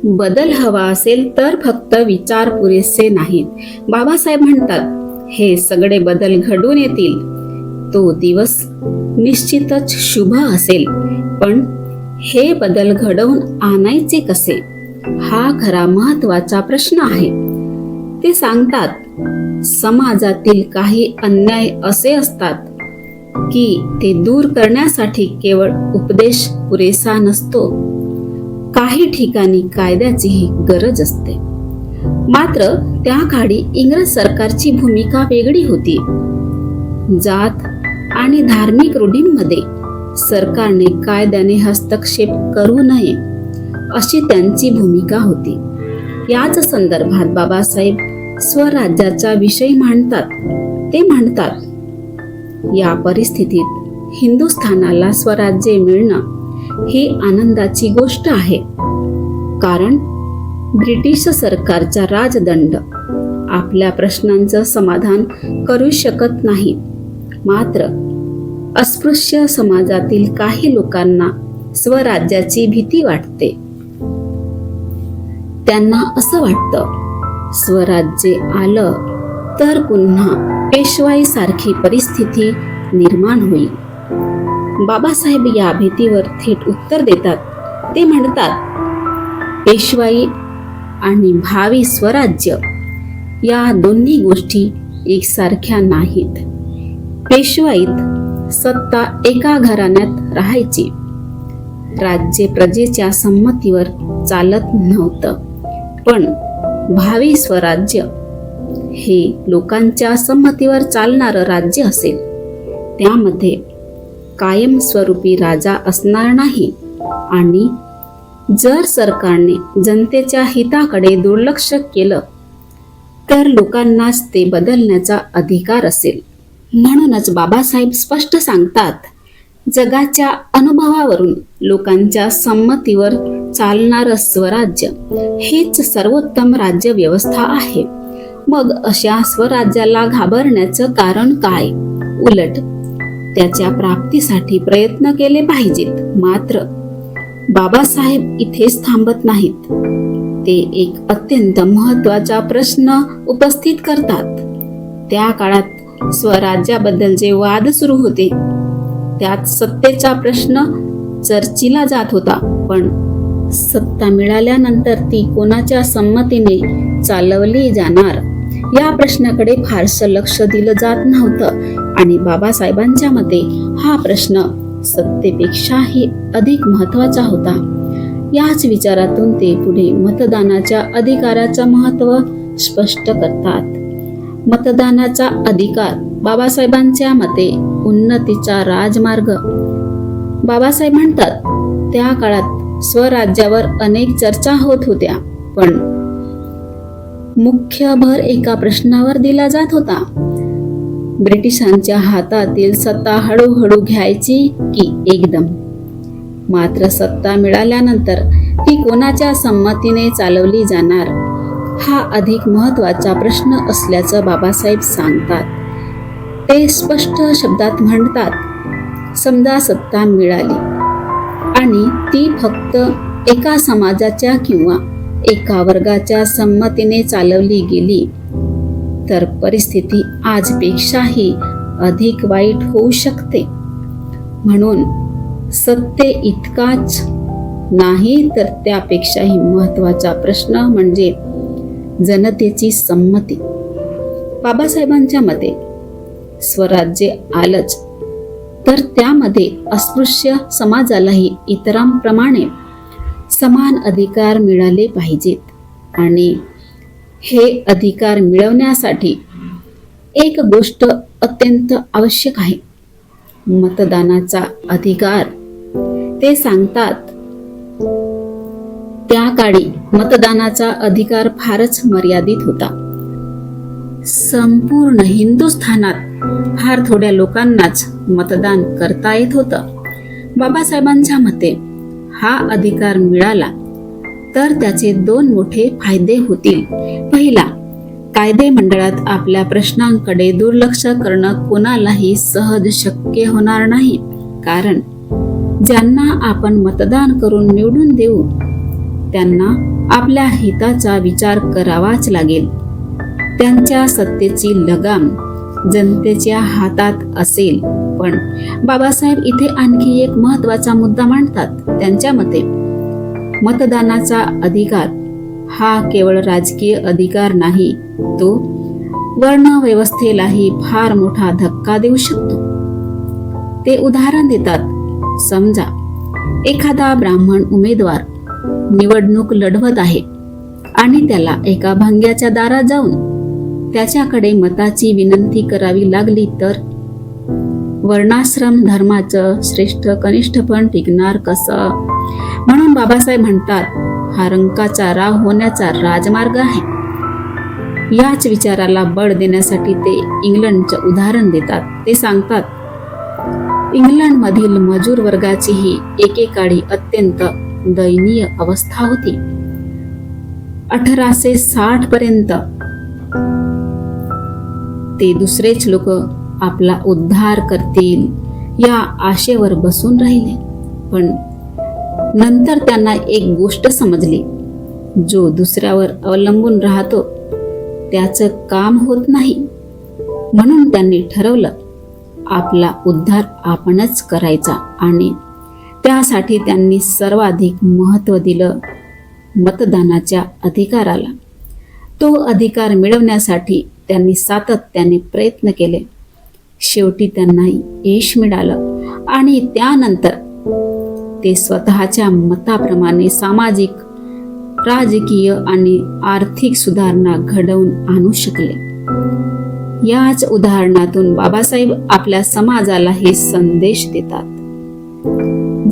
बदल हवा असेल तर फक्त विचार पुरेसे नाहीत. बाबासाहेब म्हणतात, हे सगळे बदल घडून येतील. तो दिवस निश्चितच शुभ असेल, पण हे बदल घडवून आणायचे कसे, हा खरा महत्वाचा प्रश्न आहे. ते सांगतात, समाजातील काही अन्याय असे असतात की ते दूर करण्यासाठी केवळ उपदेश पुरेसा नसतो. काही ठिकाणी कायद्याचीही गरज असते. मात्र त्या काळी इंग्रज सरकारची भूमिका वेगळी होती. जात आणि धार्मिक रूढींमध्ये सरकारने कायद्याने हस्तक्षेप करू नये अशी त्यांची भूमिका होती. याच संदर्भात बाबासाहेब स्वराज्याचा विषय मांडतात. ते म्हणतात, या परिस्थितीत हिंदुस्थानाला स्वराज्य मिळणं ही आनंदाची गोष्ट आहे, कारण ब्रिटिश सरकारचा राजदंड आपल्या प्रश्नांचं समाधान करू शकत नाही. मात्र अस्पृश्य समाजातील काही लोकांना स्वराज्याची भीती वाटते. त्यांना असं वाटतं, स्वराज्य आलं तर पुन्हा पेशवाई सारखी परिस्थिती निर्माण होईल. बाबासाहेब या भीतीवर थेट उत्तर देतात. ते म्हणतात, पेशवाई आणि भावी स्वराज्य या दोन्ही गोष्टी एकसारख्या नाहीत. पेशवाईत सत्ता एका घराण्यात राहायची. राज्य प्रजेच्या संमतीवर चालत नव्हतं. पण भावी स्वराज्य हे लोकांच्या संमतीवर चालणारं राज्य असेल. त्यामध्ये कायमस्वरूपी राजा असणार नाही आणि जर सरकारने जनतेच्या हिताकडे दुर्लक्ष केलं तर लोकांनाच ते बदलण्याचा अधिकार असेल. म्हणूनच बाबासाहेब स्पष्ट सांगतात, जगाच्या अनुभवावरून लोकांच्या संमतीवर चालणारं स्वराज्य हेच सर्वोत्तम राज्य व्यवस्था आहे. मग अशा स्वराज्याला घाबरण्याचं कारण काय? उलट त्याच्या प्राप्तीसाठी प्रयत्न केले पाहिजेत. मात्र बाबासाहेब इथेच थांबत नाहीत. ते एक अत्यंत महत्वाचा प्रश्न उपस्थित करतात. त्या काळात स्वराज्याबद्दल जे वाद सुरू होते त्यात सत्तेचा प्रश्न चर्चिला जात होता. पण सत्ता मिळाल्यानंतर ती कोणाच्या संमतीने चालवली जाणार या प्रश्नाकडे फारसं लक्ष दिलं जात नव्हतं. आणि बाबासाहेबांच्या मते हा प्रश्न सत्तेपेक्षाही अधिक महत्वाचा होता. याच विचारातून ते पुढे मतदानाच्या अधिकाराचं महत्त्व स्पष्ट करतात. मतदानाचा अधिकार बाबासाहेबांच्या मते उन्नतीचा राजमार्ग. बाबासाहेब म्हणतात, त्या काळात स्वराज्यावर अनेक चर्चा होत होत्या, पण मुख्य भर एका प्रश्नावर दिला जात होता, ब्रिटिशांच्या हातातील सत्ता हळूहळू घ्यायची की एकदम. मात्र सत्ता मिळाल्यानंतर ती कोणाच्या संमतीने चालवली जाणार हा अधिक महत्वाचा प्रश्न असल्याचं बाबासाहेब सांगतात. ते स्पष्ट शब्दात म्हणतात, समजा सत्ता मिळाली आणि ती फक्त एका समाजाच्या किंवा एका वर्गाच्या संमतीने चालवली गेली तर परिस्थिती आजपेक्षाही अधिक वाईट होऊ शकते. म्हणून सत्ते इतकाच नाही तर त्यापेक्षाही महत्वाचा प्रश्न म्हणजे जनतेची संमती. बाबासाहेबांच्या मते स्वराज्य आलंच तर त्यामध्ये अस्पृश्य समाजालाही इतरांप्रमाणे समान अधिकार मिळाले पाहिजेत. आणि हे अधिकार मिळवण्यासाठी एक गोष्ट अत्यंत आवश्यक आहे, मतदानाचा अधिकार. ते सांगतात, त्या काळी मतदानाचा अधिकार फारच मर्यादित होता. संपूर्ण हिंदुस्थानात फार थोड्या लोकांनाच मतदान करता येत होतं. बाबासाहेबांच्या मते हा अधिकार मिळाला तर त्याचे दोन मोठे फायदे होतील. पहिला, कायदे मंडळात आपल्या प्रश्नांकडे दुर्लक्ष करणं कोणालाही सहज शक्य होणार नाही. कारण ज्यांना आपण मतदान करून निवडून देऊ त्यांना आपल्या हिताचा विचार करावाच लागेल. त्यांच्या सत्तेची लगाम जनतेच्या हातात असेल. पण बाबासाहेब इथे आणखी एक महत्वाचा मुद्दा मांडतात. त्यांच्या मते मतदानाचा अधिकार हा केवळ राजकीय अधिकार नाही, तो वर्ण व्यवस्थेलाही फार मोठा धक्का देऊ शकतो. ते उदाहरण देतात. समजा एखादा ब्राह्मण उमेदवार निवडणूक लढवत आहे आणि त्याला एका भंग्याच्या दारात जाऊन त्याच्याकडे मताची विनंती करावी लागली तर वर्णाश्रम धर्माचं श्रेष्ठ कनिष्ठपण टिकणार कसं? म्हणून बाबासाहेब म्हणतात, हा रंकाचा राव होण्याचा राजमार्ग आहे. याच विचाराला बळ देण्यासाठी ते इंग्लंडचं उदाहरण देतात. ते सांगतात, इंग्लंडमधील मजूर वर्गाची ही एकेकाळी अत्यंत दयनीय अवस्था होती. 1860 पर्यंत ते दुसरेच लोक आपला उद्धार करतील या आशेवर बसून राहिले. पण नंतर त्यांना एक गोष्ट समजली, जो दुसऱ्यावर अवलंबून राहतो त्याचं काम होत नाही. म्हणून त्यांनी ठरवलं आपला उद्धार आपणच करायचा आणि त्यासाठी त्यांनी सर्वाधिक महत्त्व दिलं मतदानाच्या अधिकाराला. तो अधिकार मिळवण्यासाठी त्यांनी सातत्याने प्रयत्न केले. शेवटी त्यांना यश मिळालं आणि त्यानंतर ते स्वतःच्या मताप्रमाणे सामाजिक, राजकीय आणि आर्थिक सुधारणा घडवून आणू शकले. याच उदाहरणातून बाबासाहेब आपल्या समाजाला हे संदेश देतात.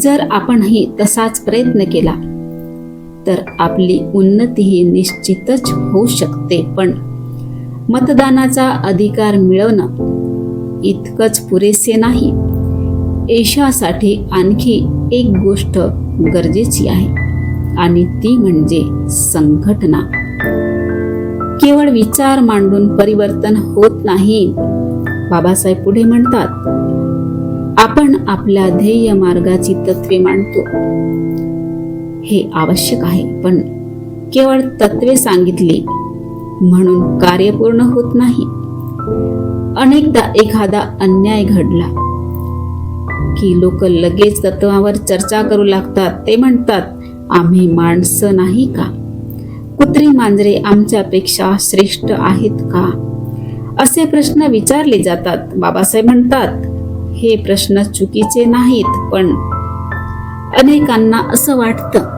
जर आपणही तसाच प्रयत्न केला तर आपली उन्नतीही निश्चितच होऊ शकते. पण मतदानाचा अधिकार मिळवणं इतकंच पुरेसे नाही. यशासाठी आणखी एक गोष्ट गरजेची आहे आणि ती म्हणजे संघटना. केवळ विचार मांडून परिवर्तन होत नाही. बाबासाहेब पुढे म्हणतात, आपण आपल्या ध्येय मार्गाची तत्वे मांडतो, हे आवश्यक आहे. पण केवळ तत्वे सांगितली म्हणून कार्य पूर्ण होत नाही. अनेकदा एखादा अन्याय घडला की लोक लगेच तत्वावर चर्चा करू लागतात. ते म्हणतात, आम्ही माणसं नाही का? कुत्री मांजरे आमच्यापेक्षा श्रेष्ठ आहेत का? असे प्रश्न विचारले जातात. बाबासाहेब म्हणतात, हे प्रश्न चुकीचे नाहीत, पण अनेकांना असं वाटतं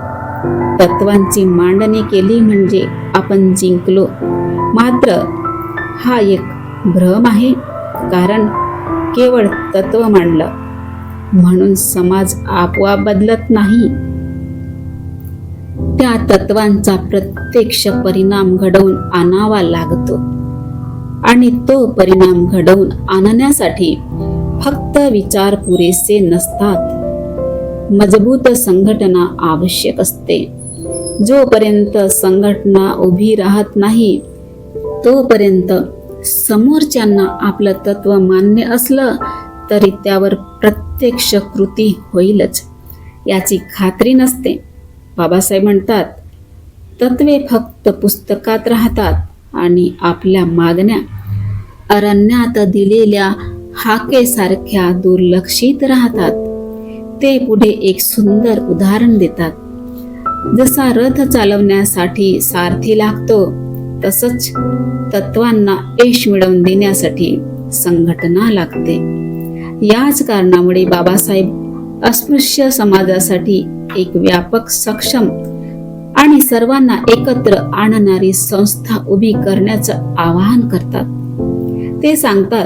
तत्वांची मांडणी केली म्हणजे आपण जिंकलो. मात्र हा एक भ्रम आहे. कारण केवळ तत्व मांडलं म्हणून समाज आपोआप बदलत नाही. त्या तत्वांचा प्रत्यक्ष परिणाम घडवून आणावा लागतो आणि तो परिणाम घडवून आणण्यासाठी फक्त विचार पुरेसे नसतात. मजबूत संघटना आवश्यक असते. जोपर्यंत संघटना उभी राहत नाही तोपर्यंत समोरच्यांना आपलं तत्व मान्य असलं तरी त्यावर प्रत्यक्ष कृती होईलच याची खात्री नसते. बाबासाहेब म्हणतात, तत्वे फक्त पुस्तकात राहतात आणि आपल्या मागण्या अरण्यात दिलेल्या हाकेसारख्या दुर्लक्षित राहतात. ते पुढे एक सुंदर उदाहरण देतात. जसा रथ चालवण्यासाठी सारथी लागतो तसंच तत्वांना यश मिळवून देण्यासाठी संघटना लागते. याच कारणामुळे बाबासाहेब अस्पृश्य समाजासाठी एक व्यापक, सक्षम आणि सर्वांना एकत्र आणणारी संस्था उभी करण्याचं आवाहन करतात. ते सांगतात,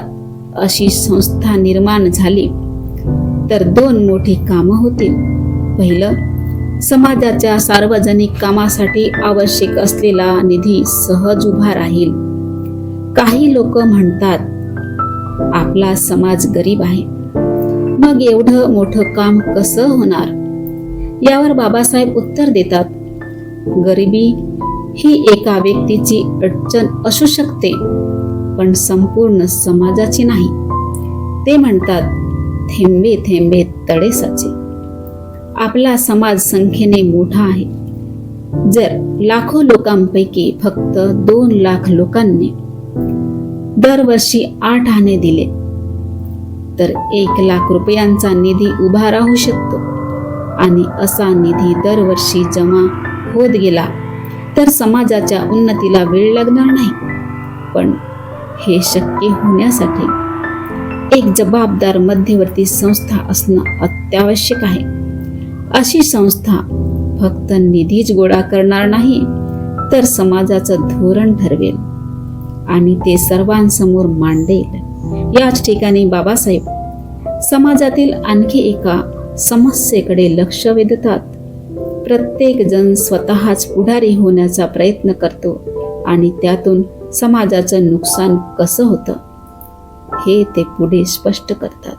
अशी संस्था निर्माण झाली तर दोन मोठी कामं होतील. पहिलं, समाजाच्या सार्वजनिक कामासाठी आवश्यक असलेला निधी सहज उभा राहील. काही लोक म्हणतात, आपला समाज गरीब आहे, मग एवढं मोठं काम कसं होणार? यावर बाबासाहेब उत्तर देतात, गरिबी ही एका व्यक्तीची अडचण असू शकते पण संपूर्ण समाजाची नाही. ते म्हणतात, थेंबे थेंबे तळे साचे. आपला समाज संख्येने मोठा आहे जर लाखो लोकांपैकी फक्त 2 लाख लोकांनी दरवर्षी 8 आणे दिले तर 1 लाख रुपयांचा निधी उभा राहू शकतो. आणि असा निधी दरवर्षी जमा होत गेला तर समाजाच्या उन्नतीला वेळ लागणार नाही. पण हे शक्य होण्यासाठी एक जबाबदार मध्यवर्ती संस्था असणं अत्यावश्यक आहे. अशी संस्था फक्त निधीच गोळा करणार नाही तर समाजाचं धोरण ठरवेल आणि ते सर्वांसमोर मांडेल. याच ठिकाणी बाबासाहेब समाजातील आणखी एका समस्येकडे लक्ष वेधतात. प्रत्येक जण स्वतःच पुढारी होण्याचा प्रयत्न करतो आणि त्यातून समाजाचं नुकसान कसं होतं हे ते पुढे स्पष्ट करतात.